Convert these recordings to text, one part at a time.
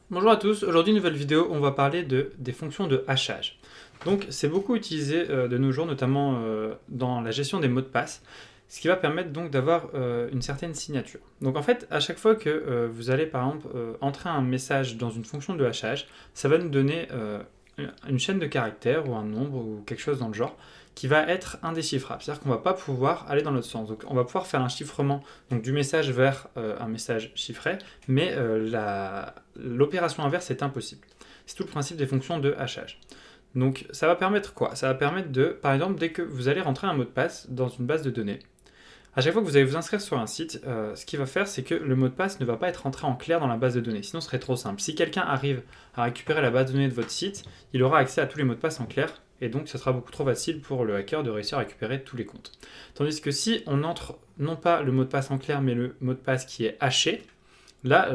Bonjour à tous, aujourd'hui nouvelle vidéo, on va parler des fonctions de hachage. Donc c'est beaucoup utilisé de nos jours, notamment dans la gestion des mots de passe, ce qui va permettre donc d'avoir une certaine signature. Donc en fait, à chaque fois que vous allez par exemple entrer un message dans une fonction de hachage, ça va nous donner une chaîne de caractères ou un nombre ou quelque chose dans le genre qui va être indéchiffrable. C'est-à-dire qu'on ne va pas pouvoir aller dans l'autre sens. Donc on va pouvoir faire un chiffrement donc, du message vers un message chiffré, mais l'opération inverse est impossible. C'est tout le principe des fonctions de hachage. Donc ça va permettre quoi? Ça va permettre de, par exemple, dès que vous allez rentrer un mot de passe dans une base de données, à chaque fois que vous allez vous inscrire sur un site, ce qu'il va faire, c'est que le mot de passe ne va pas être rentré en clair dans la base de données. Sinon, ce serait trop simple. Si quelqu'un arrive à récupérer la base de données de votre site, il aura accès à tous les mots de passe en clair, et donc ce sera beaucoup trop facile pour le hacker de réussir à récupérer tous les comptes. Tandis que si on entre non pas le mot de passe en clair, mais le mot de passe qui est haché, là,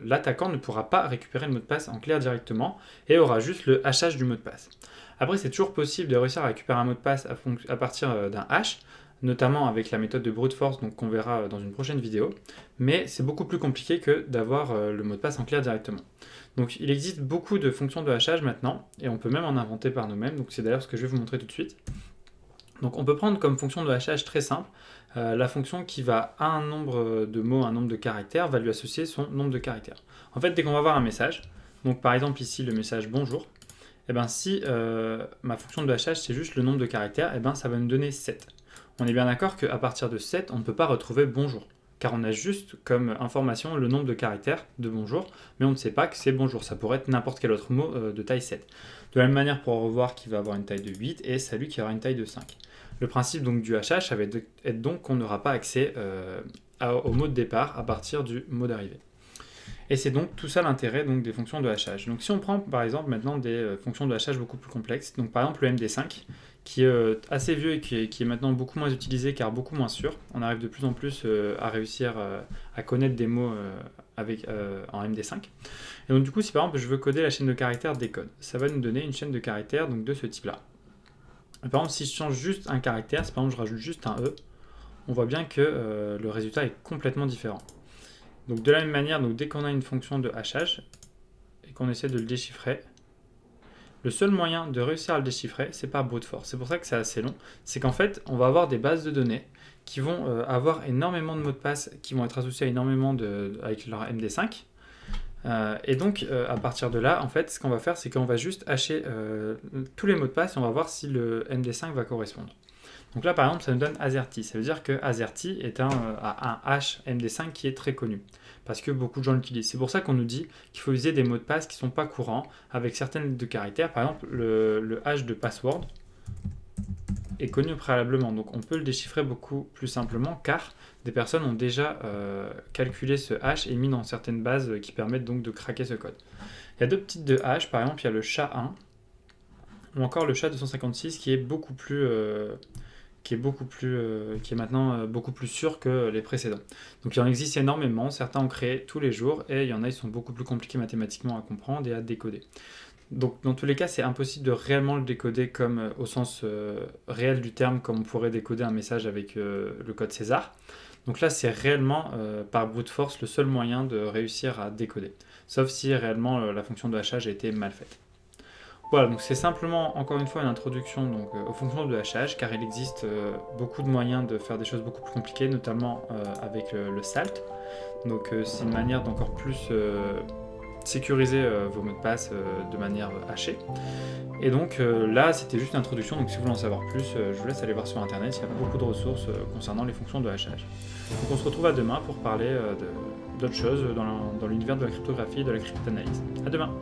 l'attaquant ne pourra pas récupérer le mot de passe en clair directement, et aura juste le hachage du mot de passe. Après, c'est toujours possible de réussir à récupérer un mot de passe à partir d'un hash, notamment avec la méthode de brute force qu'on verra dans une prochaine vidéo, mais c'est beaucoup plus compliqué que d'avoir le mot de passe en clair directement. Donc il existe beaucoup de fonctions de hachage maintenant, et on peut même en inventer par nous-mêmes, donc c'est d'ailleurs ce que je vais vous montrer tout de suite. Donc on peut prendre comme fonction de hachage très simple, la fonction qui va à un nombre de mots, un nombre de caractères, va lui associer son nombre de caractères. En fait, dès qu'on va avoir un message, donc par exemple ici le message bonjour, et ben si ma fonction de hachage c'est juste le nombre de caractères, et ben ça va nous donner 7. On est bien d'accord qu'à partir de 7, on ne peut pas retrouver bonjour, car on a juste comme information le nombre de caractères de bonjour, mais on ne sait pas que c'est bonjour, ça pourrait être n'importe quel autre mot de taille 7. De la même manière pour au revoir qui va avoir une taille de 8 et salut qui aura une taille de 5. Le principe donc du hachage, ça va être donc qu'on n'aura pas accès au mot de départ à partir du mot d'arrivée. Et c'est donc tout ça l'intérêt donc, des fonctions de hachage. Donc si on prend par exemple maintenant des fonctions de hachage beaucoup plus complexes, donc par exemple le MD5, qui est assez vieux et qui est maintenant beaucoup moins utilisé car beaucoup moins sûr. On arrive de plus en plus à réussir à connaître des mots en MD5. Et donc du coup, si par exemple je veux coder la chaîne de caractères des codes, ça va nous donner une chaîne de caractères donc, de ce type-là. Par exemple, si je change juste un caractère, si par exemple je rajoute juste un E, on voit bien que le résultat est complètement différent. Donc de la même manière, donc, dès qu'on a une fonction de hachage et qu'on essaie de le déchiffrer, le seul moyen de réussir à le déchiffrer, c'est par brute force. C'est pour ça que c'est assez long. C'est qu'en fait, on va avoir des bases de données qui vont avoir énormément de mots de passe qui vont être associés à énormément avec leur MD5. Et donc, à partir de là, en fait, ce qu'on va faire, c'est qu'on va juste hacher tous les mots de passe et on va voir si le MD5 va correspondre. Donc là, par exemple, ça nous donne AZERTY. Ça veut dire que AZERTY est un hash MD5 qui est très connu, parce que beaucoup de gens l'utilisent. C'est pour ça qu'on nous dit qu'il faut utiliser des mots de passe qui ne sont pas courants, avec certaines de caractères. Par exemple, le hash de password est connu préalablement, donc on peut le déchiffrer beaucoup plus simplement, car des personnes ont déjà calculé ce hash et mis dans certaines bases qui permettent donc de craquer ce code. Il y a deux types de hash, par exemple, il y a le SHA-1, ou encore le SHA-256 qui est maintenant beaucoup plus sûr que les précédents. Donc il en existe énormément, certains ont créé tous les jours, et il y en a qui sont beaucoup plus compliqués mathématiquement à comprendre et à décoder. Donc dans tous les cas, c'est impossible de réellement le décoder comme au sens réel du terme, comme on pourrait décoder un message avec le code César. Donc là, c'est réellement par brute force le seul moyen de réussir à décoder, sauf si réellement la fonction de hachage a été mal faite. Voilà, donc c'est simplement, encore une fois, une introduction donc, aux fonctions de hachage, car il existe beaucoup de moyens de faire des choses beaucoup plus compliquées, notamment avec le SALT. Donc c'est une manière d'encore plus sécuriser vos mots de passe de manière hachée. Et donc là, c'était juste une introduction, donc si vous voulez en savoir plus, je vous laisse aller voir sur internet, il y a beaucoup de ressources concernant les fonctions de hachage. Donc on se retrouve à demain pour parler d'autres choses dans l'univers de la cryptographie et de la cryptanalyse. À demain!